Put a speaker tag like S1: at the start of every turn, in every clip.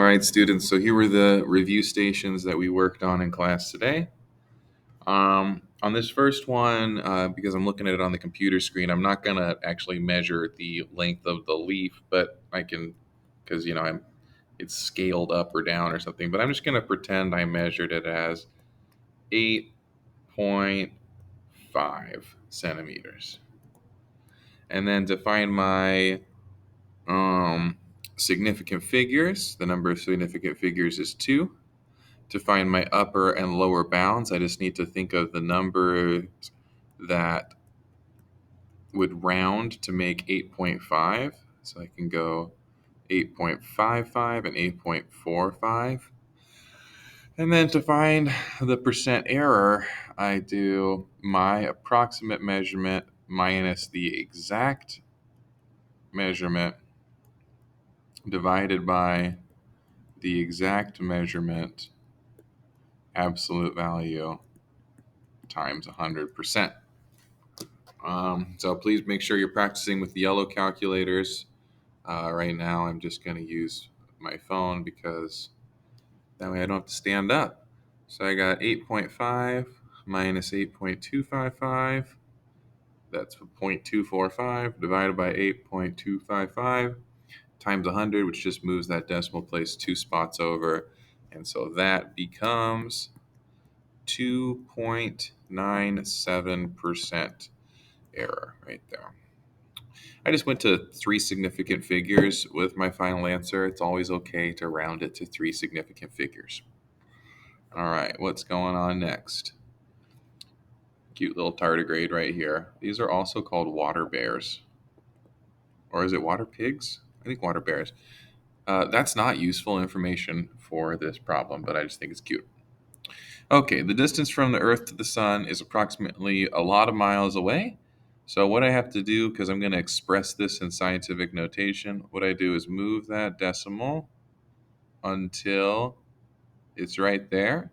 S1: right, students, so here were the review stations that we worked on in class today. On this first one, because I'm looking at it on the computer screen, I'm not gonna actually measure the length of the leaf, but I can, because it's scaled up or down or something. But I'm just gonna pretend I measured it as 8.5 centimeters, and then to find my significant figures, the number of significant figures is 2. To find my upper and lower bounds, I just need to think of the numbers that would round to make 8.5. So I can go 8.55 and 8.45. And then to find the percent error, I do my approximate measurement minus the exact measurement divided by the exact measurement absolute value times 100%. So please make sure you're practicing with the yellow calculators. Right now, I'm just going to use my phone because that way I don't have to stand up. So I got 8.5 minus 8.255. That's 0.245 divided by 8.255 times 100, which just moves that decimal place 2 spots over. And so that becomes 2.97% error right there. I just went to 3 significant figures with my final answer. It's always okay to round it to 3 significant figures. All right, what's going on next? Cute little tardigrade right here. These are also called water bears. Or is it water pigs? I think water bears. That's not useful information for this problem, but I just think it's cute. Okay, the distance from the Earth to the Sun is approximately a lot of miles away. So what I have to do, because I'm going to express this in scientific notation, what I do is move that decimal until it's right there,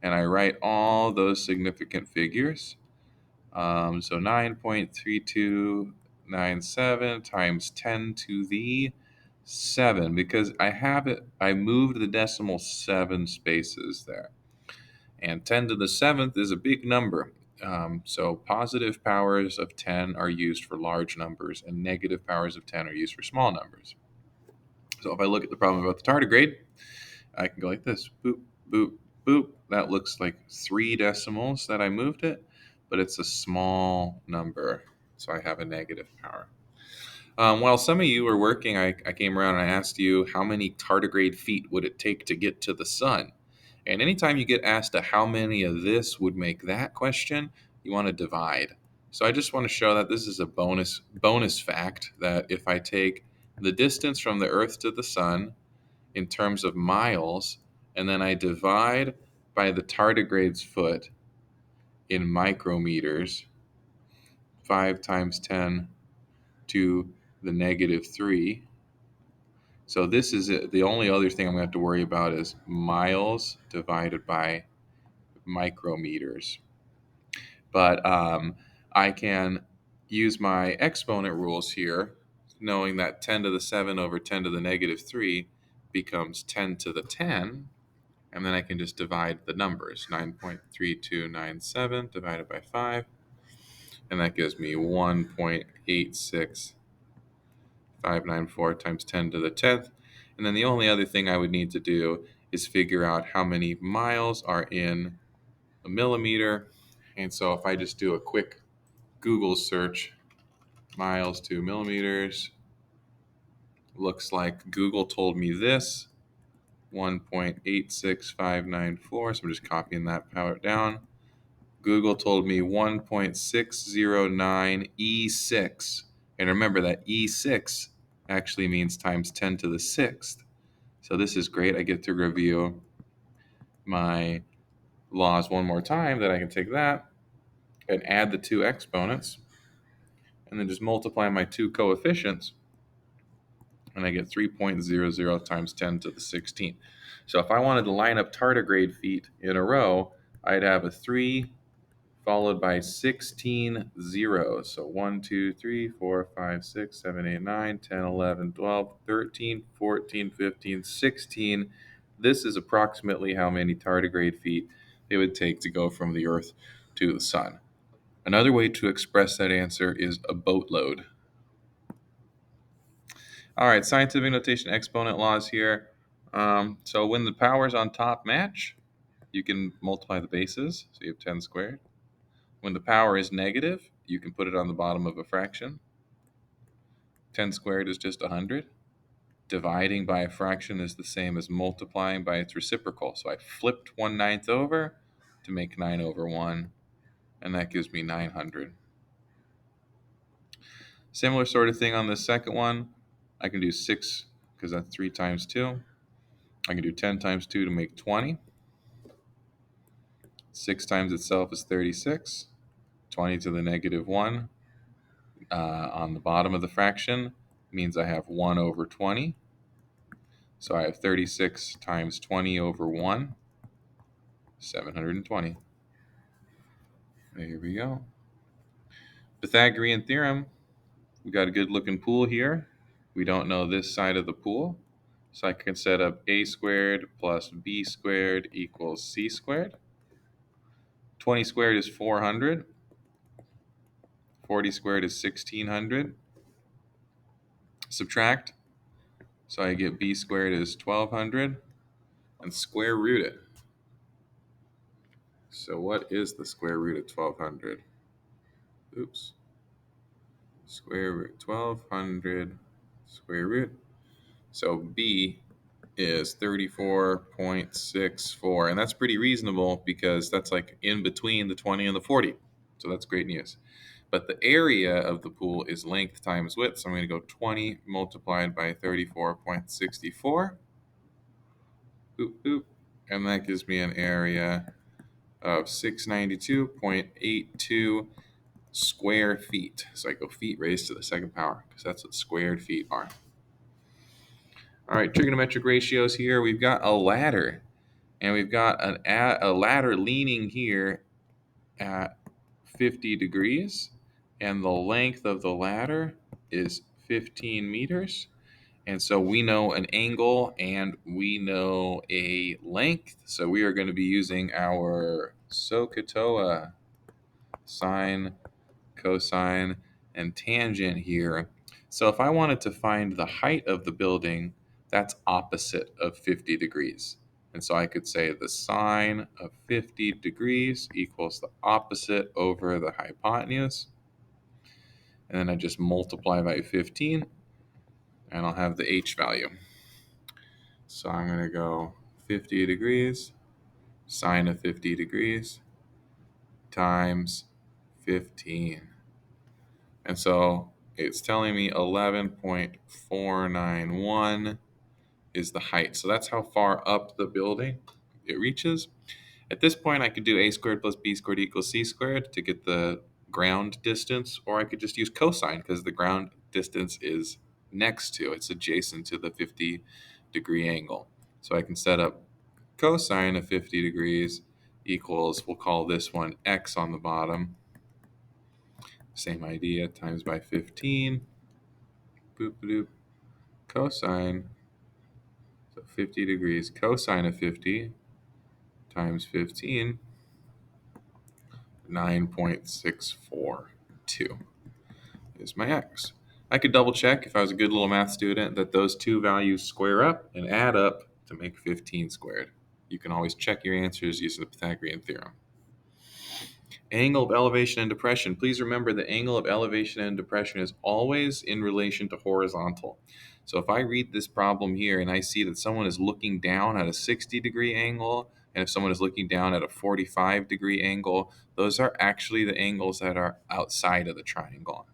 S1: and I write all those significant figures. So 9.3297 times 10 to the 7, because I moved the decimal 7 spaces there. And 10 to the 7th is a big number. So positive powers of 10 are used for large numbers, and negative powers of 10 are used for small numbers. So if I look at the problem about the tardigrade, I can go like this. Boop, boop, boop. That looks like 3 decimals that I moved it, but it's a small number, so I have a negative power. While some of you were working, I came around and I asked you how many tardigrade feet would it take to get to the sun? And anytime you get asked a how many of this would make that question, you want to divide. So I just want to show that this is a bonus fact that if I take the distance from the Earth to the sun in terms of miles, and then I divide by the tardigrade's foot in micrometers, 5 times 10 to the negative 3. So this is it. The only other thing I'm going to have to worry about is miles divided by micrometers. But I can use my exponent rules here, knowing that 10 to the 7 over 10 to the negative 3 becomes 10 to the 10. And then I can just divide the numbers. 9.3297 divided by 5. And that gives me 1.86594 times 10 to the 10th. And then the only other thing I would need to do is figure out how many miles are in a millimeter. And so if I just do a quick Google search, miles to millimeters, looks like Google told me this, 1.86594. So I'm just copying that power down. Google told me 1.609 E6. And remember that E6 actually means times 10 to the 6th. So this is great. I get to review my laws one more time, that I can take that and add the 2 exponents and then just multiply my 2 coefficients, and I get 3.00 times 10 to the 16th. So if I wanted to line up tardigrade feet in a row, I'd have a 3, followed by 16 zeros. So 1, 2, 3, 4, 5, 6, 7, 8, 9, 10, 11, 12, 13, 14, 15, 16. This is approximately how many tardigrade feet it would take to go from the Earth to the Sun. Another way to express that answer is a boatload. All right, scientific notation exponent laws here. So when the powers on top match, you can multiply the bases. So you have 10 squared. When the power is negative, you can put it on the bottom of a fraction. 10 squared is just 100. Dividing by a fraction is the same as multiplying by its reciprocal. So I flipped 1/9 over to make 9 over 1, and that gives me 900. Similar sort of thing on the second one. I can do 6 because that's 3 times 2. I can do 10 times 2 to make 20. 6 times itself is 36. 20 to the negative 1 on the bottom of the fraction means I have 1 over 20. So I have 36 times 20 over 1, 720. There we go. Pythagorean theorem. We got a good looking pool here. We don't know this side of the pool. So I can set up a squared plus b squared equals c squared. 20 squared is 400. 40 squared is 1600. Subtract. So I get b squared is 1200. And square root it. So what is the square root of 1200? Oops. Square root 1200 square root. So b is 34.64. And that's pretty reasonable because that's like in between the 20 and the 40. So that's great news. But the area of the pool is length times width. So I'm going to go 20 multiplied by 34.64. Oop, oop. And that gives me an area of 692.82 square feet. So I go feet raised to the second power because that's what squared feet are. All right, trigonometric ratios here. We've got a ladder, and we've got a ladder leaning here at 50 degrees, and the length of the ladder is 15 meters. And so we know an angle and we know a length. So we are going to be using our SOHCAHTOA, sine, cosine, and tangent here. So if I wanted to find the height of the building, that's opposite of 50 degrees. And so I could say the sine of 50 degrees equals the opposite over the hypotenuse. And then I just multiply by 15, and I'll have the h value. So I'm going to go 50 degrees, sine of 50 degrees, times 15. And so it's telling me 11.491 is the height. So that's how far up the building it reaches. At this point, I could do a squared plus b squared equals c squared to get the ground distance, or I could just use cosine because the ground distance is next to, it's adjacent to the 50 degree angle. So I can set up cosine of 50 degrees equals, we'll call this one x on the bottom. Same idea, times by 15. Boop, boop. Cosine. So 50 degrees. Cosine of 50 times 15. 9.642 is my x. I could double check if I was a good little math student that those two values square up and add up to make 15 squared. You can always check your answers using the Pythagorean theorem. Angle of elevation and depression. Please remember the angle of elevation and depression is always in relation to horizontal. So if I read this problem here and I see that someone is looking down at a 60 degree angle, and if someone is looking down at a 45 degree angle, those are actually the angles that are outside of the triangle.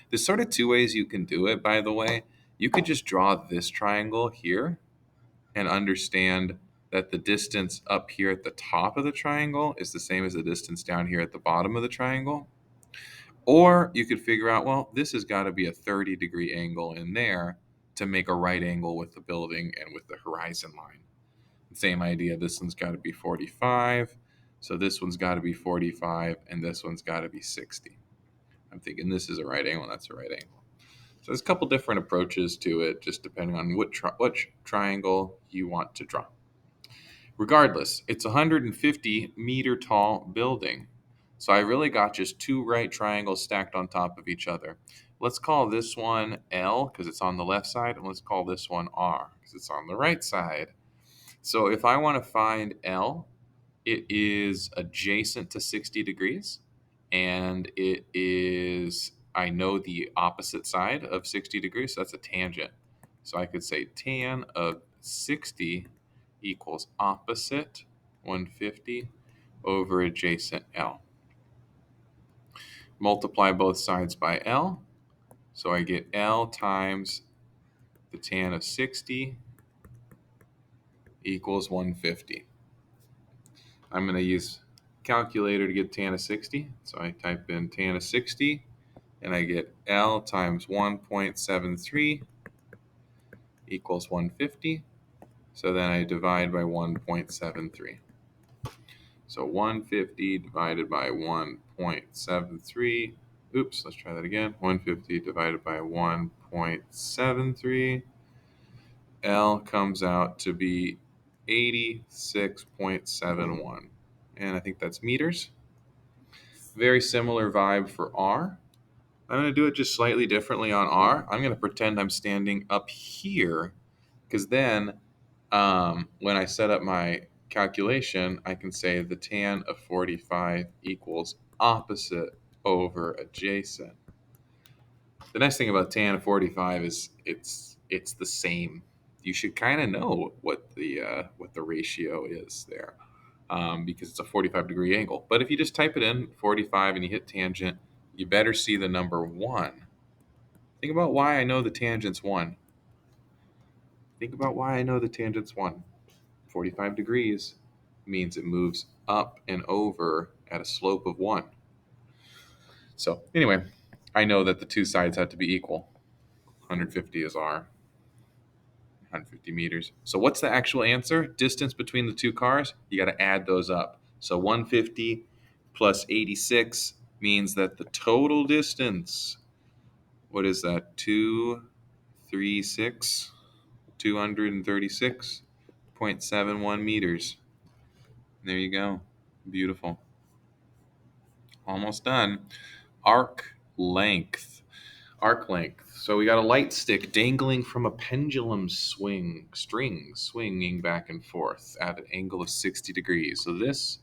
S1: There's sort of two ways you can do it, by the way. You could just draw this triangle here and understand that the distance up here at the top of the triangle is the same as the distance down here at the bottom of the triangle. Or you could figure out, well, this has got to be a 30 degree angle in there to make a right angle with the building and with the horizon line. Same idea, this one's got to be 45. So this one's got to be 45, and this one's got to be 60. I'm thinking this is a right angle, and that's a right angle. So there's a couple different approaches to it, just depending on which triangle you want to draw. Regardless, it's a 150-meter tall building. So I really got just two right triangles stacked on top of each other. Let's call this one L because it's on the left side, and let's call this one R because it's on the right side. So if I want to find L, it is adjacent to 60 degrees, and it is, I know the opposite side of 60 degrees, so that's a tangent. So I could say tan of 60 equals opposite 150 over adjacent L. Multiply both sides by L, so I get L times the tan of 60 equals 150. I'm going to use calculator to get tan of 60. So I type in tan of 60 and I get L times 1.73 equals 150. So then I divide by 1.73. So 150 divided by 1.73. Oops, let's try that again. 150 divided by 1.73. L comes out to be 86.71. And I think that's meters. Very similar vibe for R. I'm going to do it just slightly differently on R. I'm going to pretend I'm standing up here because then when I set up my calculation, I can say the tan of 45 equals opposite over adjacent. The nice thing about tan of 45 is it's the same. You should kind of know what the ratio is there. Because it's a 45-degree angle. But if you just type it in, 45, and you hit tangent, you better see the number 1. Think about why I know the tangent's 1. Think about why I know the tangent's 1. 45 degrees means it moves up and over at a slope of 1. So anyway, I know that the two sides have to be equal. 150 is R. 150 meters. So what's the actual answer? Distance between the two cars? You got to add those up. So 150 plus 86 means that the total distance, what is that? 236.71 meters. There you go. Beautiful. Almost done. Arc length. Arc length. So we got a light stick dangling from a pendulum string swinging back and forth at an angle of 60 degrees. So this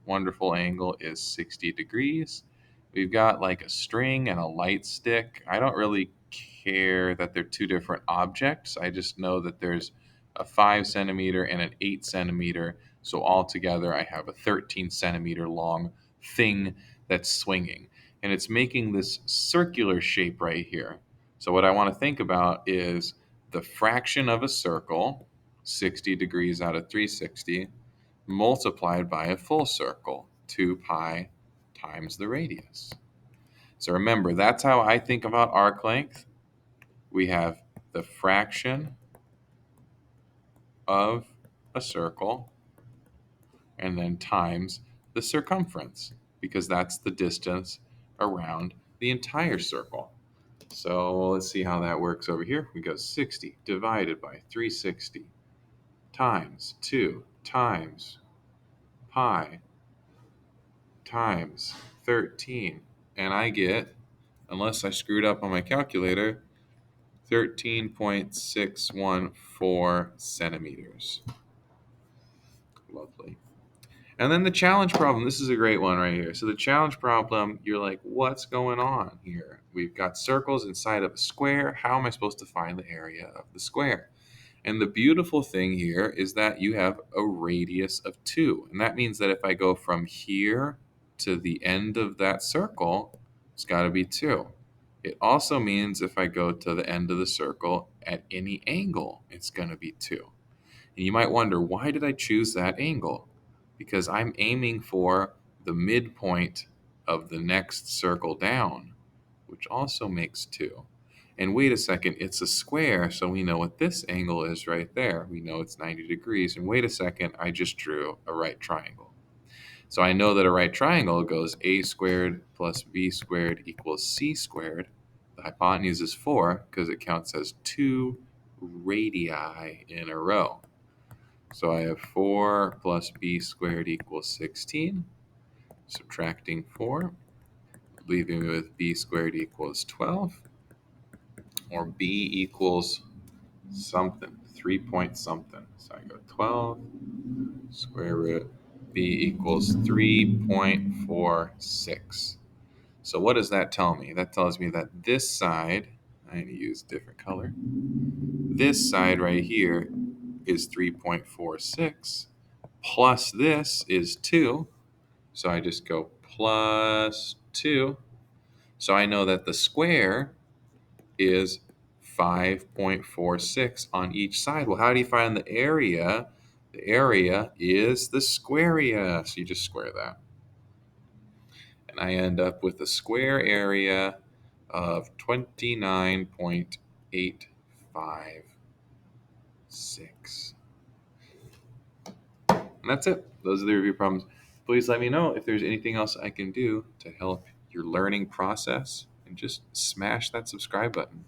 S1: wonderful angle is 60 degrees. We've got like a string and a light stick. I don't really care that they're two different objects. I just know that there's a 5 centimeter and an 8 centimeter. So altogether, I have a 13 centimeter long thing that's swinging. And it's making this circular shape right here. So what I want to think about is the fraction of a circle, 60 degrees out of 360, multiplied by a full circle, 2 pi times the radius. So remember, that's how I think about arc length. We have the fraction of a circle and then times the circumference, because that's the distance around the entire circle. So let's see how that works over here. We go 60 divided by 360 times 2 times pi times 13. And I get, unless I screwed up on my calculator, 13.614 centimeters. Lovely. And then the challenge problem. This is a great one right here. So the challenge problem, you're like, what's going on here? We've got circles inside of a square. How am I supposed to find the area of the square? And the beautiful thing here is that you have a radius of 2. And that means that if I go from here to the end of that circle, it's got to be 2. It also means if I go to the end of the circle at any angle, it's going to be 2. And you might wonder, why did I choose that angle? Because I'm aiming for the midpoint of the next circle down, which also makes 2. And wait a second, it's a square, so we know what this angle is right there. We know it's 90 degrees. And wait a second, I just drew a right triangle. So I know that a right triangle goes a squared plus b squared equals c squared. The hypotenuse is 4 because it counts as 2 radii in a row. So I have 4 plus b squared equals 16. Subtracting 4, leaving me with b squared equals 12, or b equals something, 3 point something. So I go 12 square root b equals 3.46. So what does that tell me? That tells me that this side, I need to use a different color. This side right here is 3.46 plus this is 2. So I just go plus 2. So I know that the square is 5.46 on each side. Well, how do you find the area? The area is the squarea. So you just square that. And I end up with a square area of 29.856. And that's it. Those are the review problems. Please let me know if there's anything else I can do to help your learning process, and just smash that subscribe button.